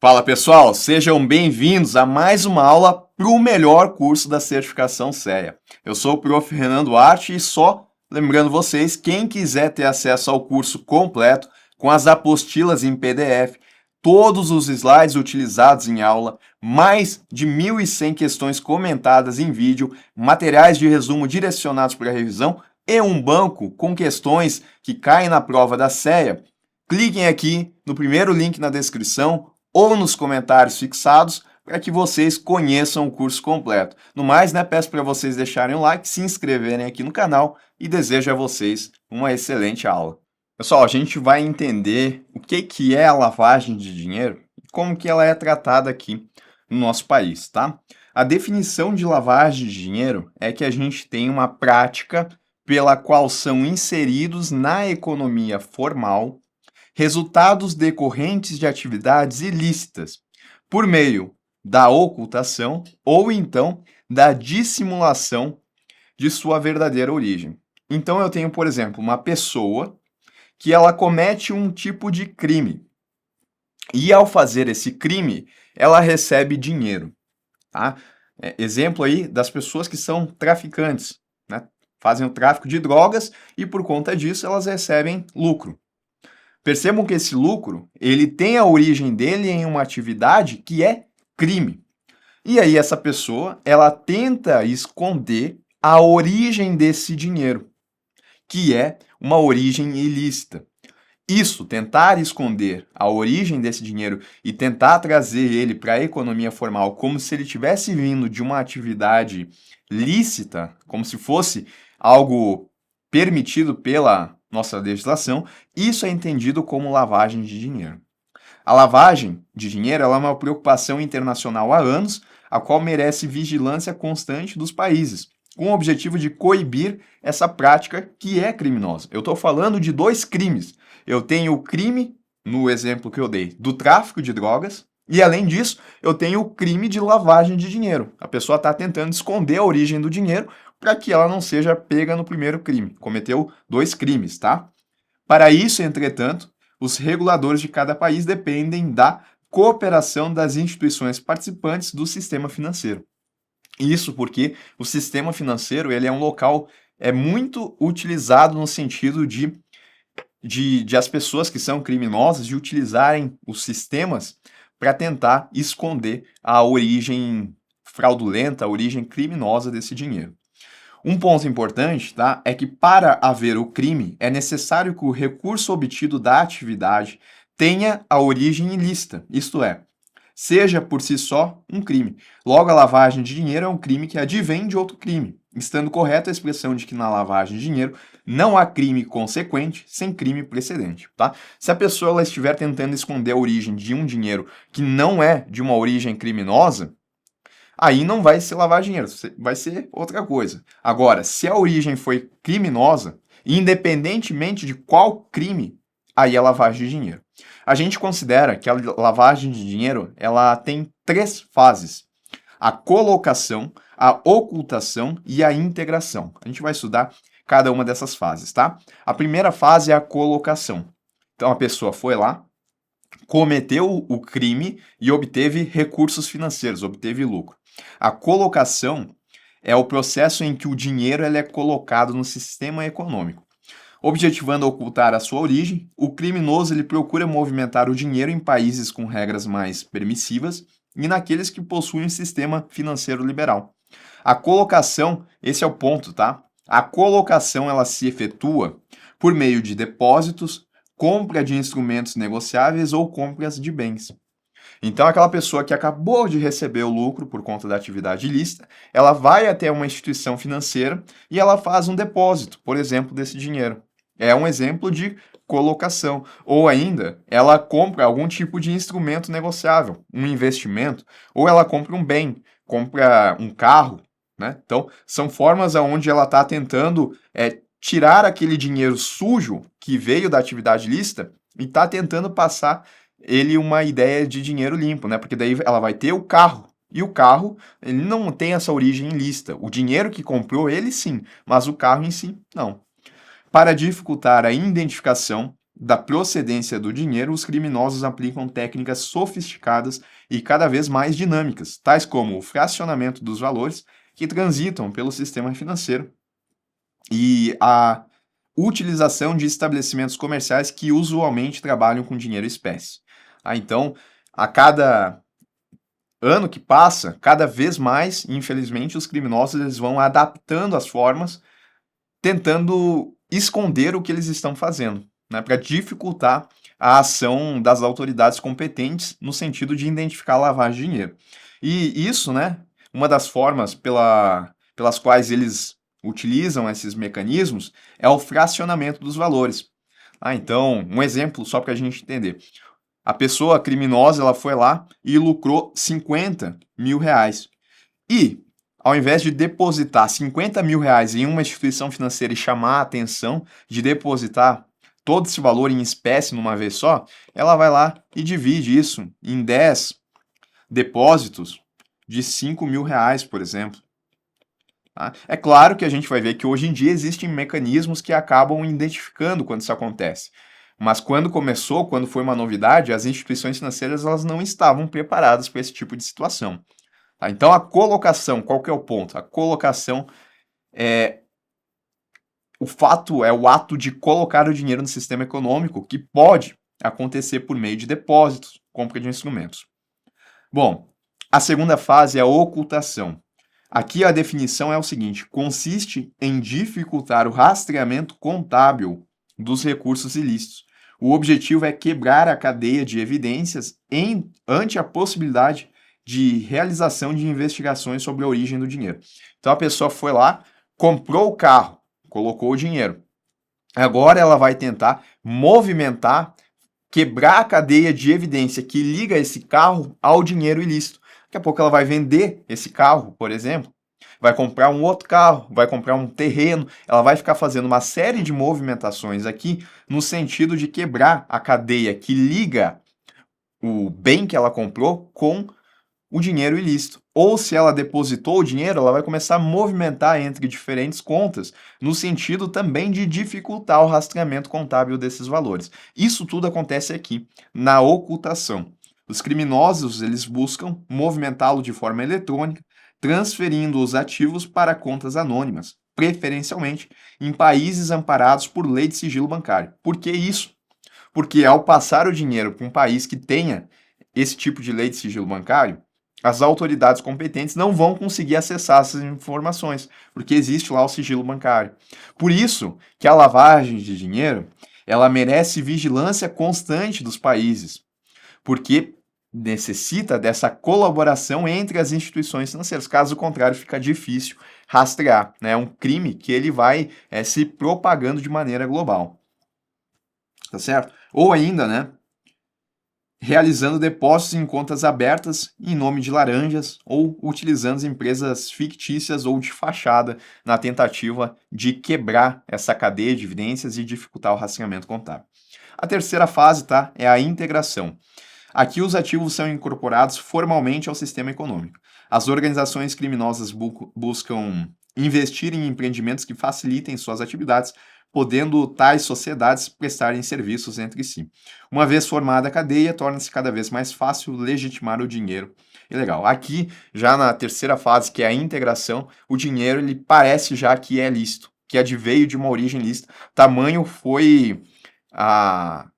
Fala pessoal, sejam bem-vindos a mais uma aula para o melhor curso da certificação CEA. Eu sou o Prof. Renan Duarte e só lembrando vocês, quem quiser ter acesso ao curso completo, com as apostilas em PDF, todos os slides utilizados em aula, mais de 1.100 questões comentadas em vídeo, materiais de resumo direcionados para a revisão e um banco com questões que caem na prova da CEA, cliquem aqui no primeiro link na descrição ou nos comentários fixados para que vocês conheçam o curso completo. No mais, peço para vocês deixarem o like, se inscreverem aqui no canal e desejo a vocês uma excelente aula. Pessoal, a gente vai entender o que é a lavagem de dinheiro e como que ela é tratada aqui no nosso país, tá? A definição de lavagem de dinheiro é que a gente tem uma prática pela qual são inseridos na economia formal resultados decorrentes de atividades ilícitas, por meio da ocultação ou então da dissimulação de sua verdadeira origem. Então eu tenho, por exemplo, uma pessoa que ela comete um tipo de crime. E ao fazer esse crime, ela recebe dinheiro, tá? Exemplo aí das pessoas que são traficantes, né? Fazem o tráfico de drogas e por conta disso elas recebem lucro. Percebam que esse lucro, ele tem a origem dele em uma atividade que é crime. E aí essa pessoa, ela tenta esconder a origem desse dinheiro, que é uma origem ilícita. Isso, tentar esconder a origem desse dinheiro e tentar trazer ele para a economia formal como se ele tivesse vindo de uma atividade lícita, como se fosse algo permitido pela nossa legislação, isso é entendido como lavagem de dinheiro. A lavagem de dinheiro ela é uma preocupação internacional há anos, a qual merece vigilância constante dos países, com o objetivo de coibir essa prática que é criminosa. Eu estou falando de dois crimes. Eu tenho o crime, no exemplo que eu dei, do tráfico de drogas, e além disso, eu tenho o crime de lavagem de dinheiro. A pessoa está tentando esconder a origem do dinheiro para que ela não seja pega no primeiro crime. Cometeu dois crimes, tá? Para isso, entretanto, os reguladores de cada país dependem da cooperação das instituições participantes do sistema financeiro. Isso porque o sistema financeiro ele é um local muito utilizado no sentido de as pessoas que são criminosas de utilizarem os sistemas para tentar esconder a origem fraudulenta, a origem criminosa desse dinheiro. Um ponto importante, tá, é que para haver o crime é necessário que o recurso obtido da atividade tenha a origem ilícita, isto é, seja por si só um crime. Logo, a lavagem de dinheiro é um crime que advém de outro crime, estando correta a expressão de que na lavagem de dinheiro não há crime consequente sem crime precedente, tá? Se a pessoa ela estiver tentando esconder a origem de um dinheiro que não é de uma origem criminosa, aí não vai ser lavar dinheiro, vai ser outra coisa. Agora, se a origem foi criminosa, independentemente de qual crime, aí é lavagem de dinheiro. A gente considera que a lavagem de dinheiro ela tem três fases: a colocação, a ocultação e a integração. A gente vai estudar cada uma dessas fases, tá? A primeira fase é a colocação. Então a pessoa foi lá, cometeu o crime e obteve recursos financeiros, obteve lucro. A colocação é o processo em que o dinheiro ele é colocado no sistema econômico. Objetivando ocultar a sua origem, o criminoso ele procura movimentar o dinheiro em países com regras mais permissivas e naqueles que possuem um sistema financeiro liberal. A colocação, esse é o ponto, tá? A colocação ela se efetua por meio de depósitos, compra de instrumentos negociáveis ou compras de bens. Então, aquela pessoa que acabou de receber o lucro por conta da atividade ilícita, ela vai até uma instituição financeira e ela faz um depósito, por exemplo, desse dinheiro. É um exemplo de colocação. Ou ainda, ela compra algum tipo de instrumento negociável, um investimento, ou ela compra um bem, compra um carro, né? Então, são formas onde ela está tentando tirar aquele dinheiro sujo que veio da atividade ilícita e está tentando passar ele uma ideia de dinheiro limpo, né? Porque daí ela vai ter o carro. E o carro, ele não tem essa origem ilícita. O dinheiro que comprou, ele sim, mas o carro em si, não. Para dificultar a identificação da procedência do dinheiro, os criminosos aplicam técnicas sofisticadas e cada vez mais dinâmicas, tais como o fracionamento dos valores que transitam pelo sistema financeiro e a utilização de estabelecimentos comerciais que usualmente trabalham com dinheiro espécie. Então, a cada ano que passa, cada vez mais, infelizmente, os criminosos eles vão adaptando as formas, tentando esconder o que eles estão fazendo, né, para dificultar a ação das autoridades competentes no sentido de identificar a lavagem de dinheiro. E isso, né, uma das formas pelas quais eles utilizam esses mecanismos é o fracionamento dos valores. Então, um exemplo só para a gente entender. A pessoa criminosa ela foi lá e lucrou 50 mil reais. E, ao invés de depositar 50 mil reais em uma instituição financeira e chamar a atenção de depositar todo esse valor em espécie numa vez só, ela vai lá e divide isso em 10 depósitos de 5 mil reais, por exemplo. Tá? É claro que a gente vai ver que hoje em dia existem mecanismos que acabam identificando quando isso acontece. Mas quando começou, quando foi uma novidade, as instituições financeiras elas não estavam preparadas para esse tipo de situação. Tá? Então a colocação, qual que é o ponto? A colocação é o ato de colocar o dinheiro no sistema econômico, que pode acontecer por meio de depósitos, compra de instrumentos. Bom, a segunda fase é a ocultação. Aqui a definição é o seguinte: consiste em dificultar o rastreamento contábil dos recursos ilícitos. O objetivo é quebrar a cadeia de evidências ante a possibilidade de realização de investigações sobre a origem do dinheiro. Então a pessoa foi lá, comprou o carro, colocou o dinheiro. Agora ela vai tentar movimentar, quebrar a cadeia de evidência que liga esse carro ao dinheiro ilícito. Daqui a pouco ela vai vender esse carro, por exemplo, vai comprar um outro carro, vai comprar um terreno, ela vai ficar fazendo uma série de movimentações aqui no sentido de quebrar a cadeia que liga o bem que ela comprou com o dinheiro ilícito. Ou se ela depositou o dinheiro, ela vai começar a movimentar entre diferentes contas, no sentido também de dificultar o rastreamento contábil desses valores. Isso tudo acontece aqui, na ocultação. Os criminosos, eles buscam movimentá-lo de forma eletrônica, transferindo os ativos para contas anônimas, preferencialmente em países amparados por lei de sigilo bancário. Por que isso? Porque ao passar o dinheiro para um país que tenha esse tipo de lei de sigilo bancário, as autoridades competentes não vão conseguir acessar essas informações, porque existe lá o sigilo bancário. Por isso que a lavagem de dinheiro, ela merece vigilância constante dos países, porque necessita dessa colaboração entre as instituições financeiras. Caso contrário, fica difícil rastrear. É um crime que ele vai se propagando de maneira global. Tá certo? Ou ainda, né? Realizando depósitos em contas abertas em nome de laranjas ou utilizando empresas fictícias ou de fachada na tentativa de quebrar essa cadeia de evidências e dificultar o rastreamento contábil. A terceira fase, tá, é a integração. Aqui os ativos são incorporados formalmente ao sistema econômico. As organizações criminosas buscam investir em empreendimentos que facilitem suas atividades, podendo tais sociedades prestarem serviços entre si. Uma vez formada a cadeia, torna-se cada vez mais fácil legitimar o dinheiro. E legal, aqui, já na terceira fase, que é a integração, o dinheiro ele parece já que é lícito, que veio de uma origem lícita. Tamanho foi a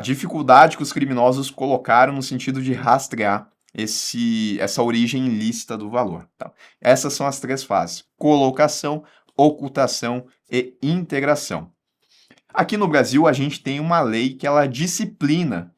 dificuldade que os criminosos colocaram no sentido de rastrear essa origem ilícita do valor. Tá? Essas são as três fases: colocação, ocultação e integração. Aqui no Brasil, a gente tem uma lei que ela disciplina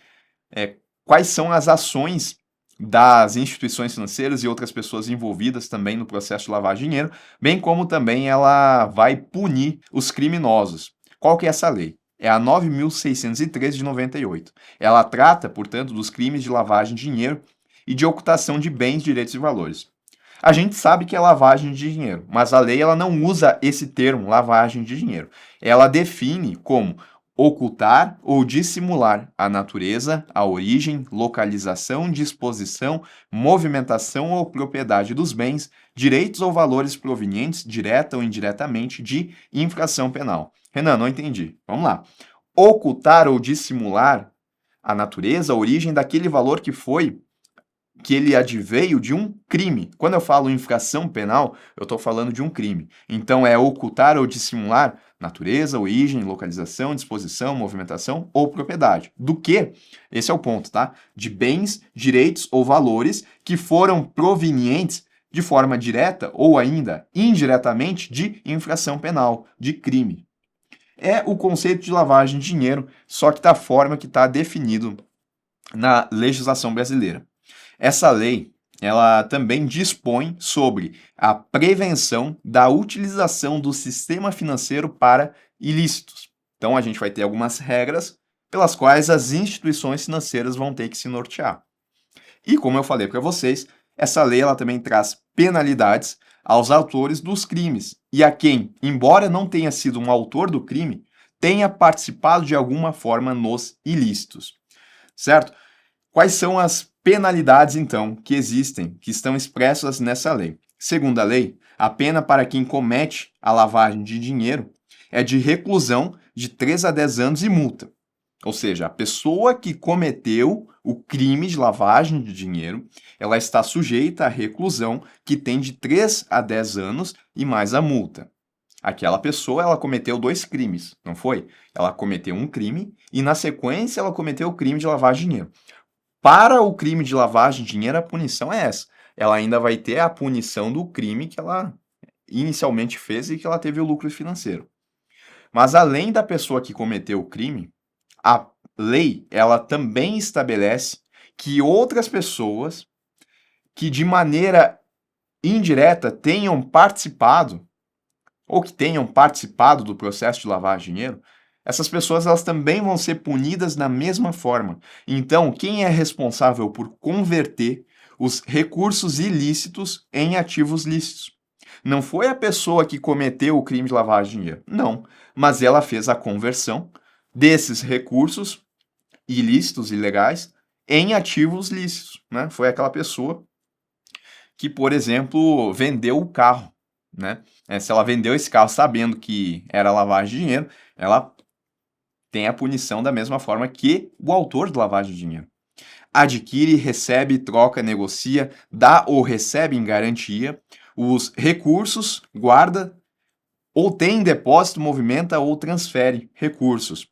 quais são as ações das instituições financeiras e outras pessoas envolvidas também no processo de lavar dinheiro, bem como também ela vai punir os criminosos. Qual que é essa lei? É a 9.613 de 98. Ela trata, portanto, dos crimes de lavagem de dinheiro e de ocultação de bens, direitos e valores. A gente sabe que é lavagem de dinheiro, mas a lei ela não usa esse termo, lavagem de dinheiro. Ela define como ocultar ou dissimular a natureza, a origem, localização, disposição, movimentação ou propriedade dos bens, direitos ou valores provenientes, direta ou indiretamente, de infração penal. Renan, não entendi. Vamos lá. ocultar ou dissimular a natureza, a origem daquele valor que ele adveio de um crime. Quando eu falo infração penal, eu estou falando de um crime. Então, é ocultar ou dissimular natureza, origem, localização, disposição, movimentação ou propriedade. Do que? Esse é o ponto, tá? De bens, direitos ou valores que foram provenientes de forma direta ou ainda indiretamente de infração penal, de crime. É o conceito de lavagem de dinheiro, só que da forma que está definido na legislação brasileira. Essa lei, ela também dispõe sobre a prevenção da utilização do sistema financeiro para ilícitos. Então, a gente vai ter algumas regras pelas quais as instituições financeiras vão ter que se nortear. E, como eu falei para vocês, essa lei ela também traz penalidades aos autores dos crimes e a quem, embora não tenha sido um autor do crime, tenha participado de alguma forma nos ilícitos. Certo? Quais são as penalidades, então, que existem, que estão expressas nessa lei? Segundo a lei, a pena para quem comete a lavagem de dinheiro é de reclusão de 3 a 10 anos e multa. Ou seja, a pessoa que cometeu o crime de lavagem de dinheiro, ela está sujeita à reclusão que tem de 3 a 10 anos e mais a multa. Aquela pessoa, ela cometeu 2 crimes, não foi? Ela cometeu um crime e, na sequência, ela cometeu o crime de lavagem de dinheiro. Para o crime de lavagem de dinheiro, a punição é essa. Ela ainda vai ter a punição do crime que ela inicialmente fez e que ela teve o lucro financeiro. Mas além da pessoa que cometeu o crime, a lei, ela também estabelece que outras pessoas que de maneira indireta tenham participado ou que tenham participado do processo de lavagem de dinheiro, essas pessoas elas também vão ser punidas da mesma forma. Então, quem é responsável por converter os recursos ilícitos em ativos lícitos? Não foi a pessoa que cometeu o crime de lavagem de dinheiro, não, mas ela fez a conversão desses recursos ilícitos, ilegais, em ativos lícitos, né? Foi aquela pessoa que, por exemplo, vendeu o carro, né? Se ela vendeu esse carro sabendo que era lavagem de dinheiro, ela tem a punição da mesma forma que o autor de lavagem de dinheiro. Adquire, recebe, troca, negocia, dá ou recebe em garantia os recursos, guarda ou tem em depósito, movimenta ou transfere recursos.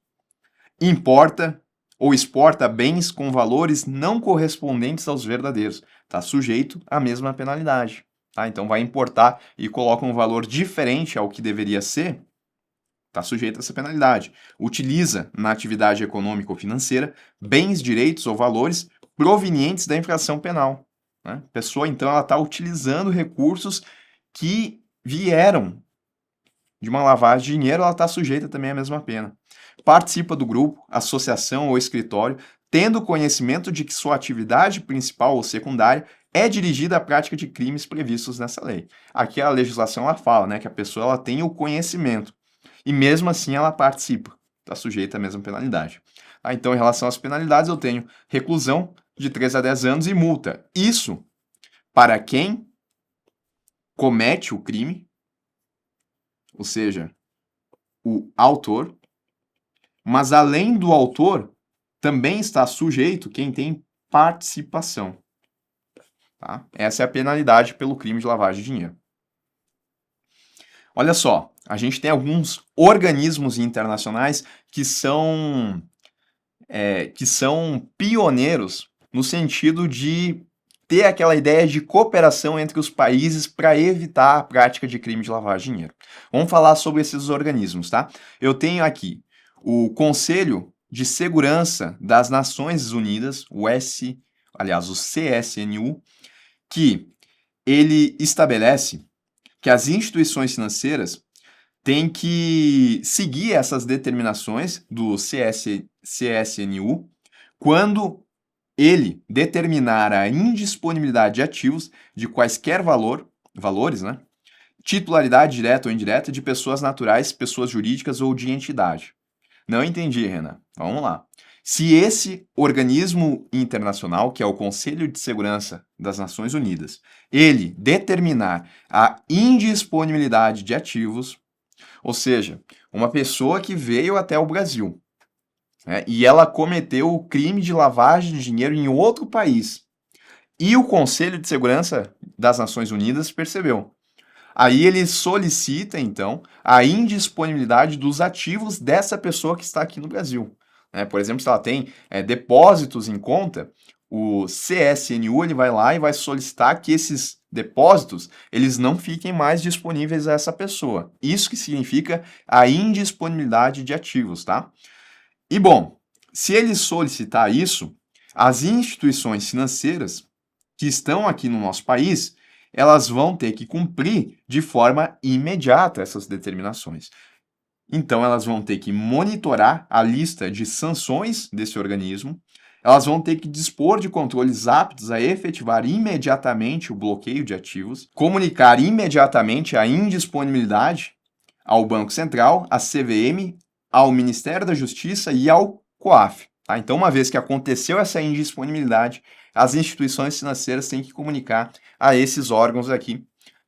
Importa ou exporta bens com valores não correspondentes aos verdadeiros. Está sujeito à mesma penalidade. Tá? Então vai importar e coloca um valor diferente ao que deveria ser, está sujeito a essa penalidade. Utiliza na atividade econômica ou financeira bens, direitos ou valores provenientes da infração penal. Né? A pessoa, então, ela está utilizando recursos que vieram de uma lavagem de dinheiro, ela está sujeita também à mesma pena. Participa do grupo, associação ou escritório, tendo conhecimento de que sua atividade principal ou secundária é dirigida à prática de crimes previstos nessa lei. Aqui a legislação ela fala, né, que a pessoa ela tem o conhecimento e mesmo assim ela participa, está sujeita à mesma penalidade. Então, em relação às penalidades, eu tenho reclusão de 3 a 10 anos e multa. Isso para quem comete o crime, ou seja, o autor, mas além do autor, também está sujeito quem tem participação. Tá? Essa é a penalidade pelo crime de lavagem de dinheiro. Olha só, a gente tem alguns organismos internacionais que são pioneiros no sentido de ter aquela ideia de cooperação entre os países para evitar a prática de crime de lavagem de dinheiro. Vamos falar sobre esses organismos, tá? Eu tenho aqui o Conselho de Segurança das Nações Unidas, o CSNU, que ele estabelece que as instituições financeiras têm que seguir essas determinações do CSNU quando ele determinar a indisponibilidade de ativos de quaisquer valores, né? Titularidade direta ou indireta de pessoas naturais, pessoas jurídicas ou de entidade. Não entendi, Renan. Vamos lá. Se esse organismo internacional, que é o Conselho de Segurança das Nações Unidas, ele determinar a indisponibilidade de ativos, ou seja, uma pessoa que veio até o Brasil, né? E ela cometeu o crime de lavagem de dinheiro em outro país. E o Conselho de Segurança das Nações Unidas percebeu. Aí ele solicita, então, a indisponibilidade dos ativos dessa pessoa que está aqui no Brasil, né? Por exemplo, se ela tem depósitos em conta, o CSNU ele vai lá e vai solicitar que esses depósitos eles não fiquem mais disponíveis a essa pessoa. Isso que significa a indisponibilidade de ativos, tá? E bom, se ele solicitar isso, as instituições financeiras que estão aqui no nosso país, elas vão ter que cumprir de forma imediata essas determinações. Então, elas vão ter que monitorar a lista de sanções desse organismo, elas vão ter que dispor de controles aptos a efetivar imediatamente o bloqueio de ativos, comunicar imediatamente a indisponibilidade ao Banco Central, à CVM, ao Ministério da Justiça e ao COAF. Tá? Então, uma vez que aconteceu essa indisponibilidade, as instituições financeiras têm que comunicar a esses órgãos aqui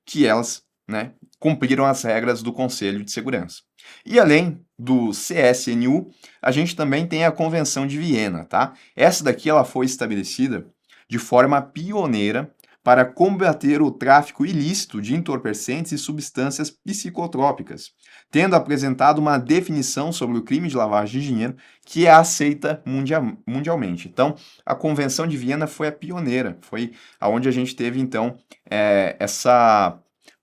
que elas, né, cumpriram as regras do Conselho de Segurança. E além do CSNU, a gente também tem a Convenção de Viena, tá? Essa daqui ela foi estabelecida de forma pioneira para combater o tráfico ilícito de entorpecentes e substâncias psicotrópicas, tendo apresentado uma definição sobre o crime de lavagem de dinheiro que é aceita mundialmente. Então, a Convenção de Viena foi a pioneira, foi aonde a gente teve, então, essa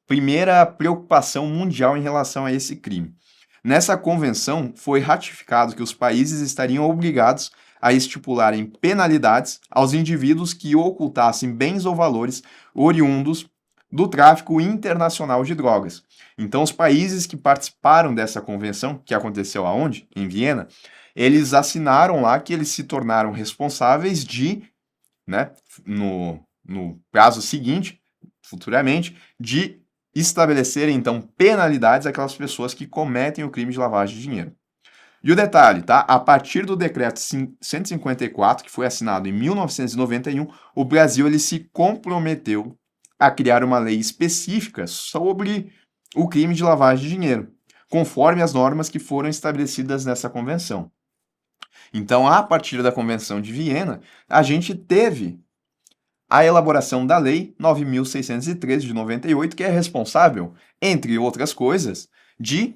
primeira preocupação mundial em relação a esse crime. Nessa convenção, foi ratificado que os países estariam obrigados a estipularem penalidades aos indivíduos que ocultassem bens ou valores oriundos do tráfico internacional de drogas. Então, os países que participaram dessa convenção, que aconteceu aonde? Em Viena, eles assinaram lá que eles se tornaram responsáveis de, né, no prazo seguinte, futuramente, de estabelecer, então, penalidades àquelas pessoas que cometem o crime de lavagem de dinheiro. E o detalhe, tá? A partir do decreto 154, que foi assinado em 1991, o Brasil ele se comprometeu a criar uma lei específica sobre o crime de lavagem de dinheiro, conforme as normas que foram estabelecidas nessa convenção. Então, a partir da Convenção de Viena, a gente teve a elaboração da Lei 9.613 de 98, que é responsável, entre outras coisas, de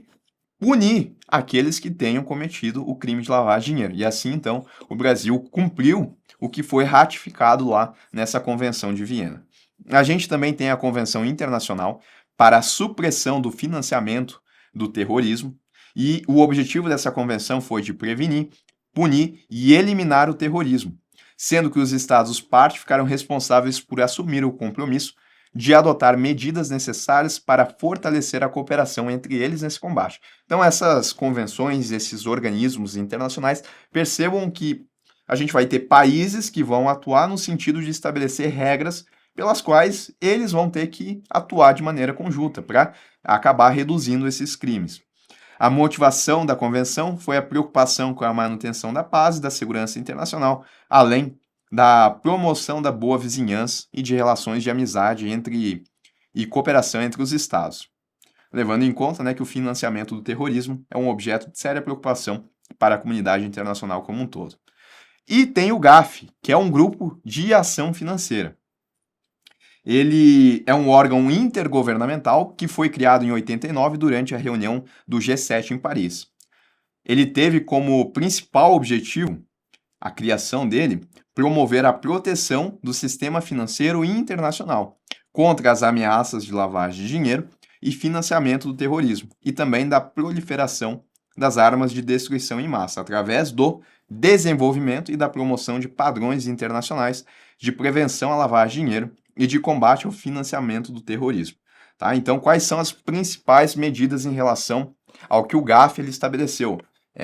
punir aqueles que tenham cometido o crime de lavagem de dinheiro. E assim, então, o Brasil cumpriu o que foi ratificado lá nessa Convenção de Viena. A gente também tem a Convenção Internacional para a Supressão do Financiamento do Terrorismo, e o objetivo dessa convenção foi de prevenir, punir e eliminar o terrorismo, sendo que os Estados parte ficaram responsáveis por assumir o compromisso de adotar medidas necessárias para fortalecer a cooperação entre eles nesse combate. Então, essas convenções, esses organismos internacionais, percebam que a gente vai ter países que vão atuar no sentido de estabelecer regras pelas quais eles vão ter que atuar de maneira conjunta para acabar reduzindo esses crimes. A motivação da convenção foi a preocupação com a manutenção da paz e da segurança internacional, além da promoção da boa vizinhança e de relações de amizade e cooperação entre os Estados, levando em conta, né, que o financiamento do terrorismo é um objeto de séria preocupação para a comunidade internacional como um todo. E tem o GAF, que é um grupo de ação financeira. Ele é um órgão intergovernamental que foi criado em 89 durante a reunião do G7 em Paris. Ele teve como principal objetivo, a criação dele, promover a proteção do sistema financeiro internacional contra as ameaças de lavagem de dinheiro e financiamento do terrorismo, e também da proliferação das armas de destruição em massa, através do desenvolvimento e da promoção de padrões internacionais de prevenção à lavagem de dinheiro e de combate ao financiamento do terrorismo. Tá? Então, quais são as principais medidas em relação ao que o GAF ele estabeleceu?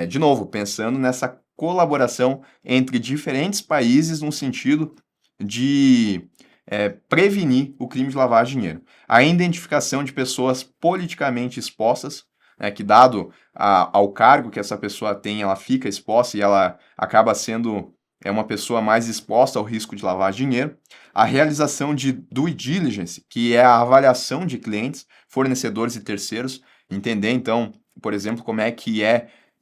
De novo, pensando nessa colaboração entre diferentes países no sentido de prevenir o crime de lavagem de dinheiro. A identificação de pessoas politicamente expostas, que dado ao cargo que essa pessoa tem, ela fica exposta e ela acaba sendo uma pessoa mais exposta ao risco de lavagem de dinheiro. A realização de due diligence, que é a avaliação de clientes, fornecedores e terceiros, entender então, por exemplo, como é que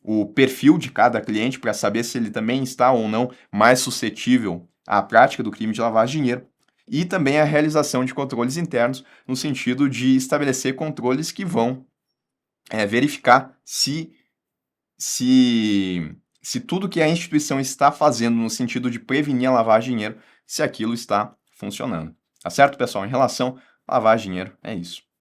o perfil de cada cliente para saber se ele também está ou não mais suscetível à prática do crime de lavagem de dinheiro, e também a realização de controles internos, no sentido de estabelecer controles que vão verificar se tudo que a instituição está fazendo no sentido de prevenir a lavagem de dinheiro, se aquilo está funcionando. Tá certo, pessoal? Em relação à lavagem de dinheiro, é isso.